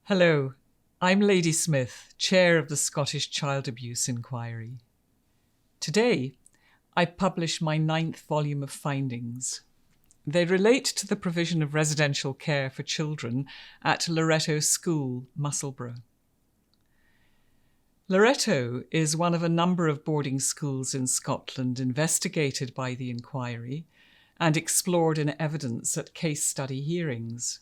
Hello, I'm Lady Smith, Chair of the Scottish Child Abuse Inquiry. Today, I publish my 9th volume of findings. They relate to the provision of residential care for children at Loretto School, Musselburgh. Loretto is one of a number of boarding schools in Scotland investigated by the inquiry and explored in evidence at case study hearings.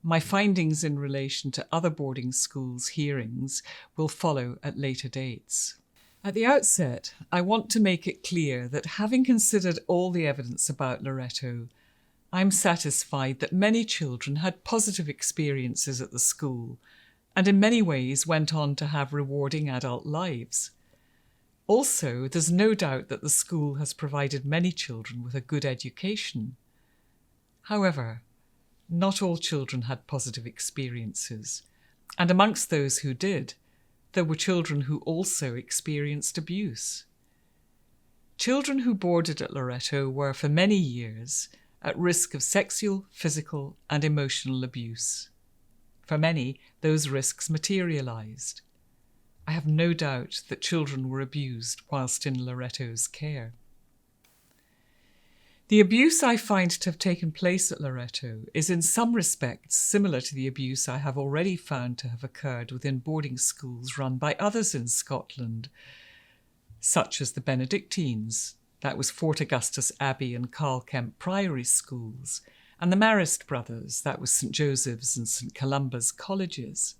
My findings in relation to other boarding schools' hearings will follow at later dates. At the outset, I want to make it clear that having considered all the evidence about Loretto, I'm satisfied that many children had positive experiences at the school and in many ways went on to have rewarding adult lives. Also, there's no doubt that the school has provided many children with a good education. However, not all children had positive experiences, and amongst those who did, there were children who also experienced abuse. Children who boarded at Loretto were, for many years, at risk of sexual, physical, and emotional abuse. For many, those risks materialised. I have no doubt that children were abused whilst in Loretto's care. The abuse I find to have taken place at Loretto is in some respects similar to the abuse I have already found to have occurred within boarding schools run by others in Scotland, such as the Benedictines, that was Fort Augustus Abbey and Carl Kemp Priory schools, and the Marist Brothers, that was St Joseph's and St Columba's colleges.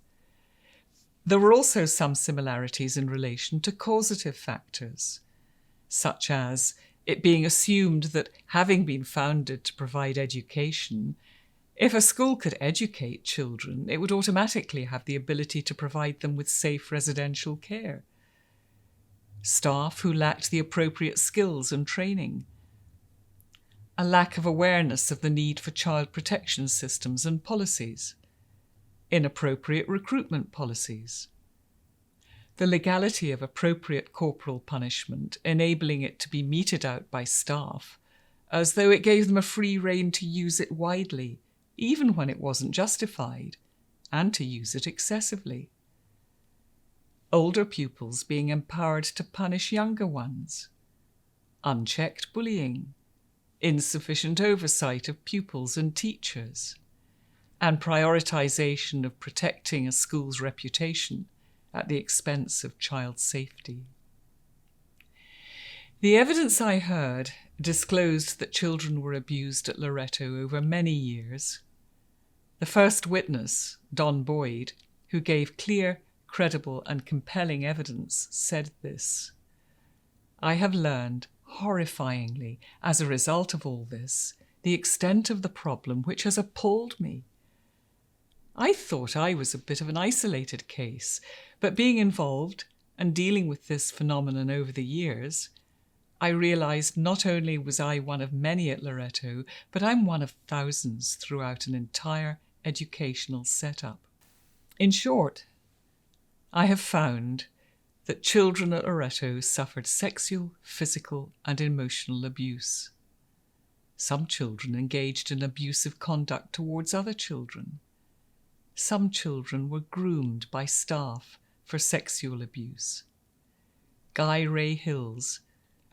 There were also some similarities in relation to causative factors, such as it being assumed that, having been founded to provide education, if a school could educate children, it would automatically have the ability to provide them with safe residential care. Staff who lacked the appropriate skills and training. A lack of awareness of the need for child protection systems and policies. Inappropriate recruitment policies. The legality of appropriate corporal punishment, enabling it to be meted out by staff, as though it gave them a free rein to use it widely, even when it wasn't justified, and to use it excessively. Older pupils being empowered to punish younger ones. Unchecked bullying. Insufficient oversight of pupils and teachers. And prioritisation of protecting a school's reputation at the expense of child safety. The evidence I heard disclosed that children were abused at Loretto over many years. The first witness, Don Boyd, who gave clear, credible and compelling evidence, said this: "I have learned, horrifyingly, as a result of all this, the extent of the problem which has appalled me. I thought I was a bit of an isolated case, but being involved and dealing with this phenomenon over the years, I realised not only was I one of many at Loretto, but I'm one of thousands throughout an entire educational setup. In short, I have found that children at Loretto suffered sexual, physical and emotional abuse. Some children engaged in abusive conduct towards other children. Some children were groomed by staff for sexual abuse. Guy Ray Hills,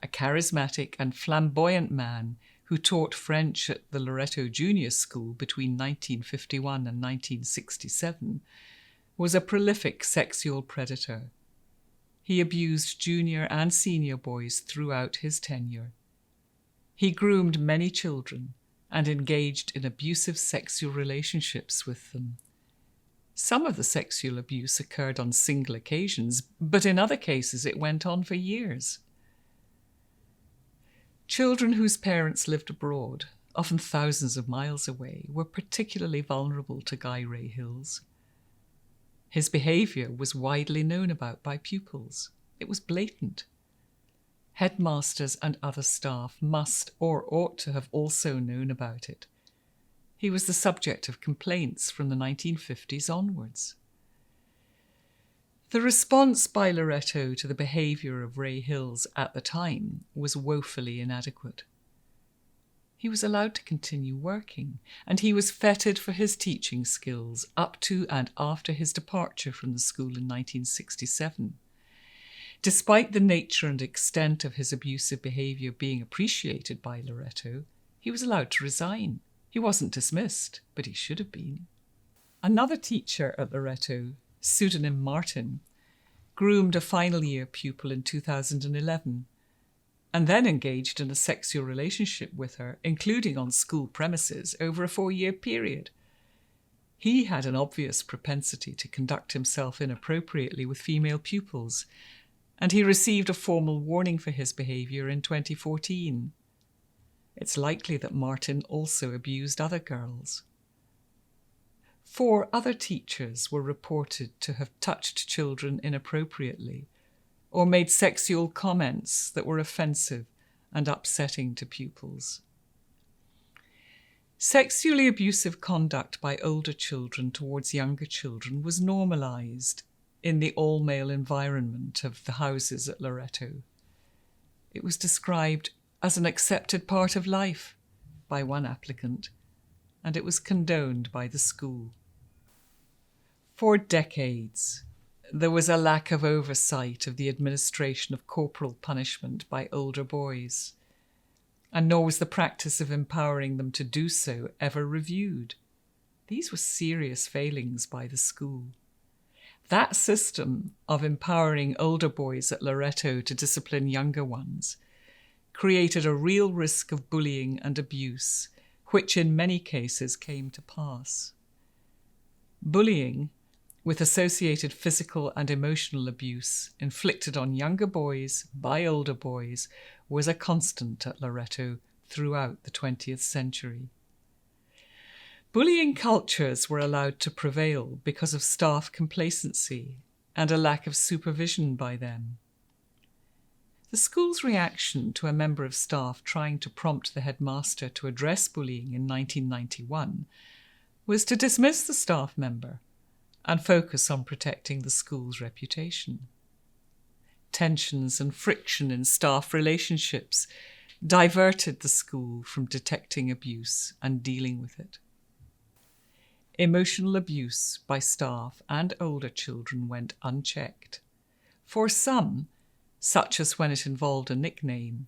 a charismatic and flamboyant man who taught French at the Loretto Junior School between 1951 and 1967, was a prolific sexual predator. He abused junior and senior boys throughout his tenure. He groomed many children and engaged in abusive sexual relationships with them. Some of the sexual abuse occurred on single occasions, but in other cases it went on for years. Children whose parents lived abroad, often thousands of miles away, were particularly vulnerable to Guy Ray Hills. His behaviour was widely known about by pupils. It was blatant. Headmasters and other staff must or ought to have also known about it. He was the subject of complaints from the 1950s onwards. The response by Loretto to the behaviour of Ray Hills at the time was woefully inadequate. he was allowed to continue working, and he was feted for his teaching skills up to and after his departure from the school in 1967. Despite the nature and extent of his abusive behaviour being appreciated by Loretto, he was allowed to resign. He wasn't dismissed, but he should have been. Another teacher at Loretto, pseudonym Martin, groomed a final year pupil in 2011 and then engaged in a sexual relationship with her, including on school premises, over a 4-year period. He had an obvious propensity to conduct himself inappropriately with female pupils, and he received a formal warning for his behaviour in 2014. It's likely that Martin also abused other girls. 4 other teachers were reported to have touched children inappropriately or made sexual comments that were offensive and upsetting to pupils. Sexually abusive conduct by older children towards younger children was normalised in the all-male environment of the houses at Loretto. It was described as an accepted part of life by one applicant, and it was condoned by the school. For decades, there was a lack of oversight of the administration of corporal punishment by older boys, and nor was the practice of empowering them to do so ever reviewed. These were serious failings by the school. That system of empowering older boys at Loretto to discipline younger ones created a real risk of bullying and abuse, which in many cases came to pass. Bullying, with associated physical and emotional abuse inflicted on younger boys by older boys, was a constant at Loretto throughout the 20th century. Bullying cultures were allowed to prevail because of staff complacency and a lack of supervision by them. The school's reaction to a member of staff trying to prompt the headmaster to address bullying in 1991 was to dismiss the staff member and focus on protecting the school's reputation. Tensions and friction in staff relationships diverted the school from detecting abuse and dealing with it. Emotional abuse by staff and older children went unchecked. For some, such as when it involved a nickname,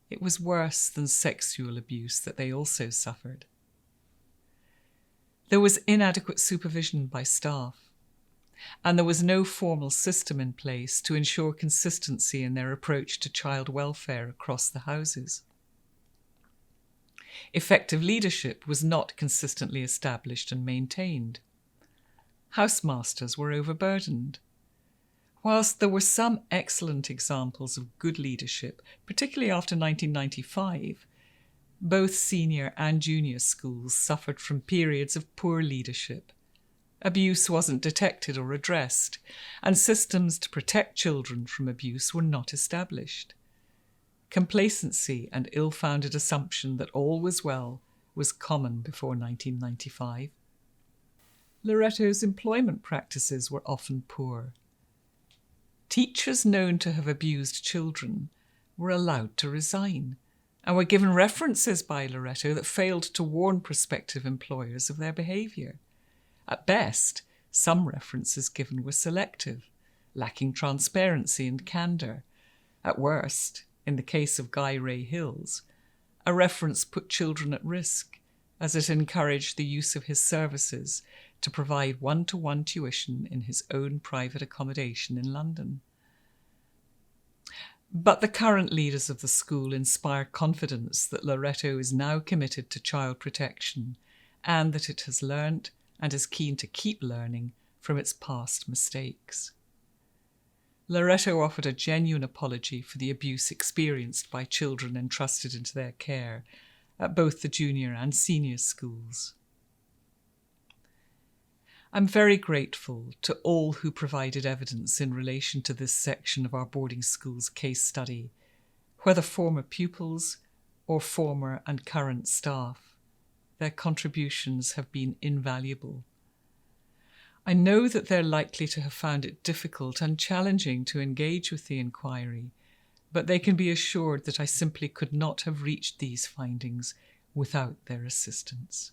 it was worse than sexual abuse that they also suffered. There was inadequate supervision by staff, and there was no formal system in place to ensure consistency in their approach to child welfare across the houses. Effective leadership was not consistently established and maintained. Housemasters were overburdened. Whilst there were some excellent examples of good leadership, particularly after 1995, both senior and junior schools suffered from periods of poor leadership. Abuse wasn't detected or addressed, and systems to protect children from abuse were not established. Complacency and ill-founded assumption that all was well was common before 1995. Loretto's employment practices were often poor. Teachers known to have abused children were allowed to resign and were given references by Loretto that failed to warn prospective employers of their behaviour. At best, some references given were selective, lacking transparency and candour. At worst, in the case of Guy Ray Hills, a reference put children at risk as it encouraged the use of his services to provide one-to-one tuition in his own private accommodation in London. But the current leaders of the school inspire confidence that Loretto is now committed to child protection and that it has learnt and is keen to keep learning from its past mistakes. Loretto offered a genuine apology for the abuse experienced by children entrusted into their care at both the junior and senior schools. I'm very grateful to all who provided evidence in relation to this section of our boarding school's case study, whether former pupils or former and current staff. Their contributions have been invaluable. I know that they're likely to have found it difficult and challenging to engage with the inquiry, but they can be assured that I simply could not have reached these findings without their assistance.